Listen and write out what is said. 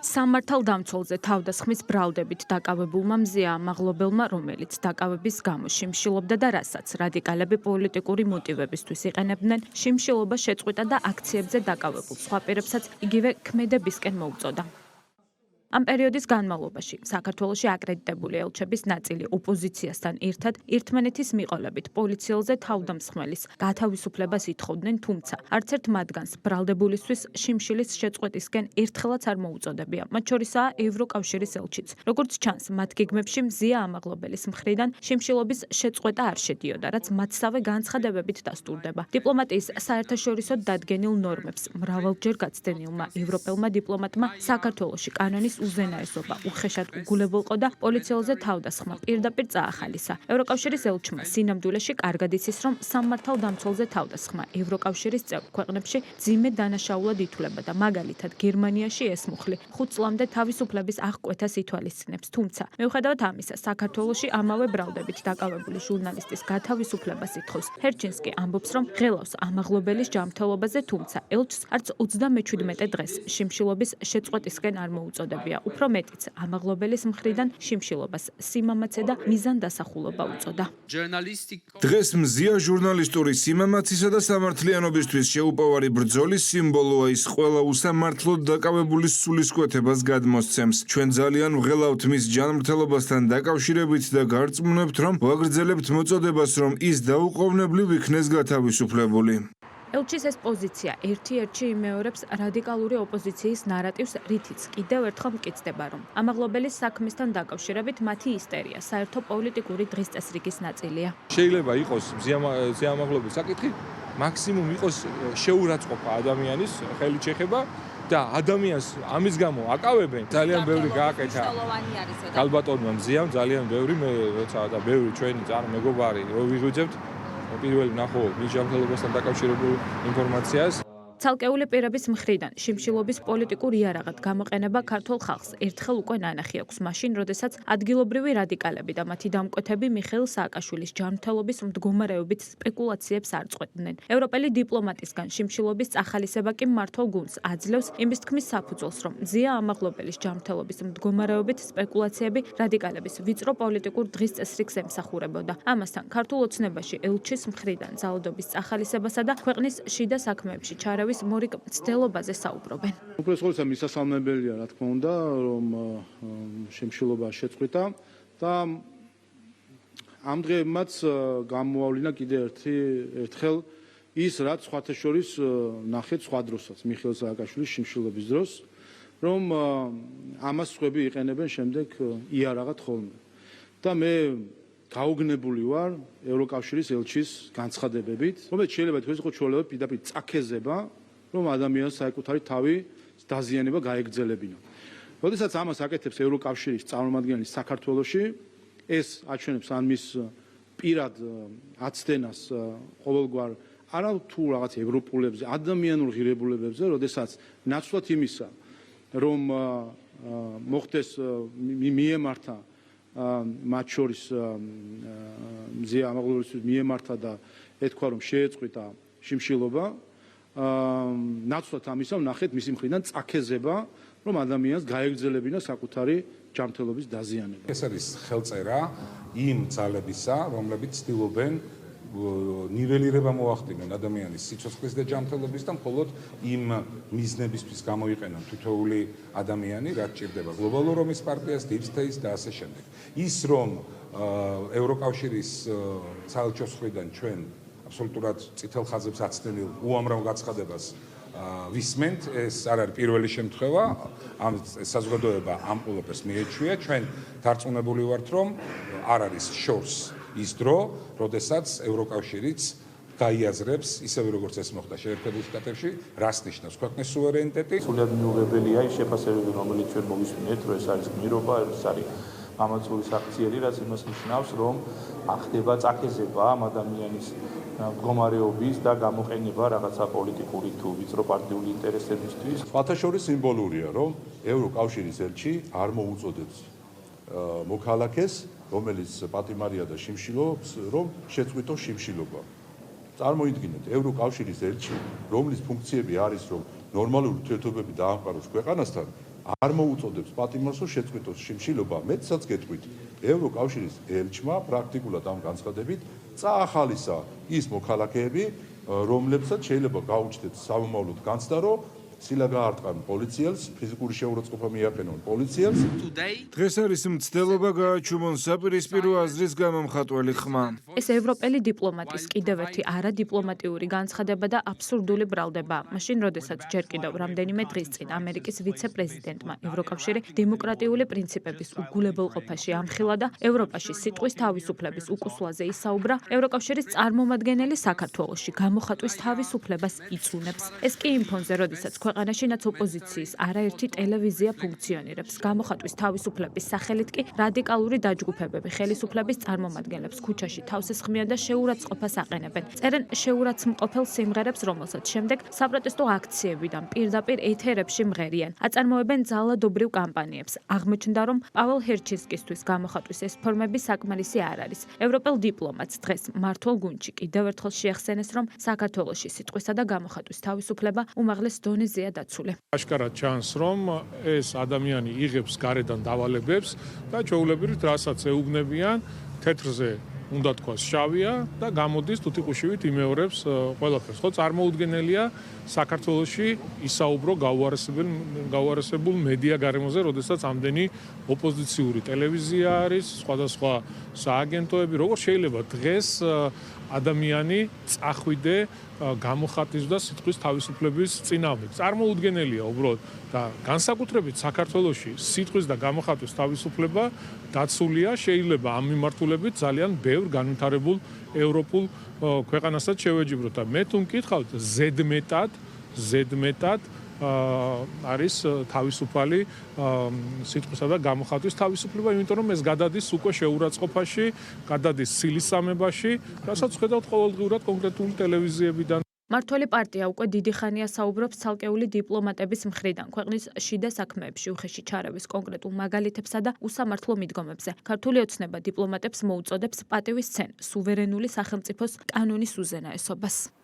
სამართალდამცველზე თავდასხმის ბრალდებით დაკავებულმა მზეა ამაღლობელმა, რომელიც დაკავების გამო შიმშილობდა და რასაც რადიკალები პოლიტიკური მოტივებისთვის იყენებდნენ, შიმშილობა შეწყვიტა და აქციებზე დაკავებულ სხვა პირებსაც იგივე ქმედებისკენ მოუწოდა. ამ პერიოდის განმავლობაში საქართველოში აკრედიტებული ელჩების ნაწილი ოპოზიციასთან ერთად ერთმანეთის მიყოლებით პოლიციელზე თავდამსხმელის გათავისუფლებას ითხოვდნენ, თუმცა არც ერთ მათგანს ბრალდებულისთვის შიმშილის შეწყვეტისკენ ერთხელაც არ მოუწოდებია. მათ შორისაა ევროკავშირის ელჩიც. როგორც ჩანს, მათ გეგმებში მზეა ამაღლობელის მხრიდან შიმშილობის შეწყვეტა არ შედიოდა, რაც მათსავე განცხადებებით დასტურდება. დიპლომატიის საერთაშორისო დადგენილ ნორმებს მრავალჯერ გაცდენილმა ევროპელმა დიპლომატმა საქართველოში კანონის უზენაესობა უხეშად უგულებულყო და პოლიციელზე თავდასხმა პირდაპირ წაახალისა. ევროკავშირის ელჩმა სინამდვილეში კარგად იცის, რომ სამართალდამცველზე თავდასხმა ევროკავშირის წევრ ქვეყნებში ძიმე დანაშაულად ითვლება და მაგალითად გერმანიაში ეს მუხლი 5 წლამდე თავისუფლების აღკვეთას ითვალისწინებს. თუმცა, მიუხედავად ამისა, საქართველოში ამავე ბრალდებით დაკავებული ჟურნალისტის გათავისუფლებას ითხოვს. ჰერჩინსკი ამბობს, რომ ღელავს ამაღლობელის ჯანმრთელობაზე, თუმცა ელჩს არც 37 დღეს შიმშილობის შეწყვეტისკენ არ მოუწოდებია. უფრო მეტიც, ამაღლობელის მხრიდან შიმშილობას სიმამაცე და მიზანდასახულობა უწოდა. დღეს მზეა ჟურნალისტური სიმამაცისა და სამართლიანობისთვის შეუპოვარი ბრძოლის სიმბოლოა. ის ყველა უსამართლოდ დაკავებულის სულისკვეთებას გადმოსცემს. ჩვენ ძალიან ვღელავთ მის ჯანმრთელობასთან დაკავშირებით და გარწმუნებთ, რომ ვაგრძელებთ მოწოდებას, რომ ის დაუყოვნებლივ იქნეს გათავისუფლებული. ელჩის ეს პოზიცია ერთ-ერთში იმეორებს რადიკალური ოპოზიციის ნარატივს, რითიც კიდევ ერთხელ მკიცდება, რომ ამაღლობელის საქმესთან დაკავშირებით მათი ისტერია საერთო პოლიტიკური დღესწესრიგის ნაწილია. შეიძლება იყოს მზე ამაღლობის საკითხი, მაქსიმუმ იყოს შეურაცხყოფა ადამიანის ხელით შეხება და ადამიანს ამის გამო აკავებენ. ძალიან ბევრი გააკეთა. ქალბატონმა მზეამ ძალიან ბევრი როცა და ბევრი ჩვენი მეგობარი რო ვიღვიძებთ პირველი ნახო მის ჯანმრთელობასთან დაკავშირებულ ინფორმაციას. ცალკეული პირების მხრიდან შიმშილობის პოლიტიკურ იარაღად გამოყენება ქართულ ხალხს ერთხელ უკვე ნანახი აქვს მაშინ, როდესაც ადგილობრივი რადიკალები და მათი დამკვეთები მიხეილ სააკაშვილის ჯანმრთელობის მდგომარეობით სპეკულაციებს არ წყვეტდნენ. ევროპელი დიპლომატისგან შიმშილობის წახალისება კი მმართველ გუნდს აძლევს იმის თქმის საფუძველს, რომ მზეა ამაღლობელის ჯანმრთელობის მდგომარეობით სპეკულაციები რადიკალების ვიწრო პოლიტიკურ დღესწესრიგს ემსახურებოდა. ამასთან, ქართულ ოცნებაში ელჩის მხრიდან ძალადობის წახალისებასა და ქვეყნის შიდა საქმეებში ჩარავის მორიგ მცდელობაზე საუბრობენ. უბრალოდ ხოლმე მისასალმებელია, რა თქმა უნდა, რომ შიმშილობა შეწყვიტა და ამ დღეებმაც გამოავლინა კიდევ ერთხელ ის, რაც სხვათა შორის ნახეთ სხვა დროსაც, მიხეილ სააკაშვილის შიმშილობის დროს, რომ ამას სხვები იყენებენ შემდეგ იარაღად ხოლმე. და მე გაუგნებული ვარ ევროკავშირის ელჩის განცხადებებით, რომელიც შეიძლება თქვენ იყო ჩვეულებრივ პირდაპირ წაქეზება, რომ ადამიანს საერთოდ თავი დაზიანება გაეგრძელებინა. როდესაც ამას აკეთებს ევროკავშირის წარმომადგენელი საქართველოში, ეს აჩვენებს ან მის პირად აცდენას ყოველგვარ არა თუ რაღაც ევროპულებზე, ადამიანურ ღირებულებებზე, როდესაც ნაცვლად იმისა, რომ მოხდეს მიემართა მათ შორის მზეა ამაღლობელისთვის მიემართა და ეთქვა, რომ შეეწყვიტა შიმშილობა, ნაცვლად ამისა ვნახეთ მისი მხრიდან წაქეზება, რომ ადამიანს გაეგრძელებინა საკუთარი ჯანმრთელობის დაზიანება. ეს არის ხელწერა იმ ძალებისა, რომლებიც ცდილობენ ნიველირება მოახდინონ ადამიანის სიცოცხლის და ჯანმრთელობის და მხოლოდ იმ მიზნებისთვის გამოიყენონ თითოეული ადამიანი, რაც ჭირდება გლობალურ რომის პარტიას, Deep State და ასე შემდეგ. ის რომ ევროკავშირის საელჩოს მხრიდან ჩვენ აბსოლუტურად წითელ ხაზებს აცდენილ უამრავ გაცხადებას ვისმენთ, ეს არ არის პირველი შემთხვევა, ამ საზოგადოება ამ ყველაფერს მიეჩვია, ჩვენ დარწმუნებული ვართ, რომ არ არის შორს ის დრო, როდესაც ევროკავშირიც გაიაზრებს, ისევე როგორც ეს მოხდა შეერთებულ შტატებში, რას ნიშნავს ქვეყნის სუვერენიტეტი. სულად მიუღებელია ის შეფასებები, რომელიც ჩვენ მოვისმინეთ, რომ ეს არის გმირობა, ეს არის მამაცური საქციელი, რაც იმას ნიშნავს, რომ ახდება წაქეზება ამ ადამიანის მდგომარეობის და გამოყენება რაღაცა პოლიტიკური თუ ვიწრო პარტიული ინტერესებისთვის. სხვათა შორის სიმბოლურია, რომ ევროკავშირის ელჩი არ მოუწოდებს მოქალაქეს, რომელიც პატიმარია და შიმშილობს, რომ შეწყვიტოს შიმშილობა. წარმოიდგინეთ, ევროკავშირის ელჩი, რომლის ფუნქციები არის, რომ ნორმალური ურთიერთობები დაამყაროს ქვეყანასთან, არ მოუწოდებს პატიმრს, რომ შეწყვიტოს შიმშილობა. მეცაც გეტყვით, ევროკავშირის ელჩმა პრაქტიკულად ამ განცხადებით წაახალისა ის მოქალაქეები, რომლებსაც შეიძლება გაუჩნდეთ სამომავლოდ განცდა, რომ ცილა გაარტყან პოლიციელს, ფიზიკური შეურაცხყოფა მიაფენონ პოლიციელს. დღეს არის მცდელობა გააჩუმონ საპირისპირო აზრის გამომხატველი ხმა. ეს ევროპელი დიპლომატის კიდევ ერთი არადიპლომატიური განცხადება და აბსურდული ბრალდება. მაშინ, როდესაც ჯერ კიდევ რამდენიმე დღის წინ ამერიკის ვიცე-პრეზიდენტმა ევროკავშირი დემოკრატიული პრინციპების უგულებელყოფაში ამხილა და ევროპაში სიტყვის თავისუფლების უკუსლაზე ისაუბრა, ევროკავშირის წარმომადგენელი საქართველოში გამოხატვის თავისუფლებას იწუნებს. ეს კი იმ ფონზე, როდესაც ქვეყანაში ნაც ოპოზიციის არაერთი ტელევიზია ფუნქციონირებს. გამოხატვის თავისუფლების სახელით კი რადიკალური დაჯგუფებები ხელისუფლების წარმომადგენლებს ქუჩაში თავს ესხმიან და შეურაცხყოფას აყენებენ. წერენ შეურაცხმყოფელ სიმღერებს, რომელსაც შემდეგ საპროტესტო აქციებიდან პირდაპირ ეთერებში მღერიან. აწარმოებენ ძალადობრივ კამპანიებს. აღმოჩნდა, რომ პაվել ჰერჩინსკისთვის გამოხატვის ეს ფორმები საკმარისი არ არის. ევროპელ დიპლომატს დღეს მართლ გუნდში კიდევ ერთხელ შეახსენეს, რომ საქართველოში სიტყვისა და გამოხატვის თავისუფლება უმაღლეს დონეზეა დაცული. აშკარად ჩანს, რომ ეს ადამიანი იღებს გარედან დავალებებს და ჩვეულებრივ რასაც ეუბნებიან, თეთრზე უნდა თქვას შავია და გამოდის თუთიყუშივით იმეორებს ყველაფერს. ხო, წარმოუდგენელია საქართველოში ისაუბრო გაუარესებულ მედია გარემოზე, როდესაც ამდენი ოპოზიციური ტელევიზია არის, სხვადასხვა სააგენტოები, როგორ შეიძლება დღეს ადამიანი წახვიდე გამოხატვის და სიტყვის თავისუფლების წინააღმდეგ. წარმოუდგენელია უბრალოდ და განსაკუთრებით საქართველოში სიტყვის და გამოხატვის თავისუფლება დაცულია, შეიძლება ამ მიმართულებით ძალიან ბევრ განვითარებულ ევროპულ ქვეყანასაც შევეჯიბროთ და მე თუ მკითხავთ, ზედმეტად არის თავისუფალი სიტყვისა და გამოხატვის თავისუფლება, იმიტომ რომ ეს გადადის უკვე შეურაცხყოფაში, გადადის სილისამებაში, რასაც ხედავთ ყოველდღიურად კონკრეტული ტელევიზიებიდან. მართველი პარტია უკვე დიდი ხანია საუბრობს ცალკეული დიპლომატების მხრიდან ქვეყნის შიდა საქმეებში უხეში ჩარევის კონკრეტულ მაგალითებსა და უსამართლო მიდგომებზე. ქართული ოცნება დიპლომატებს მოუწოდებს პატივის ცენ სუვერენული სახელმწიფოს კანონის უზენაესობას.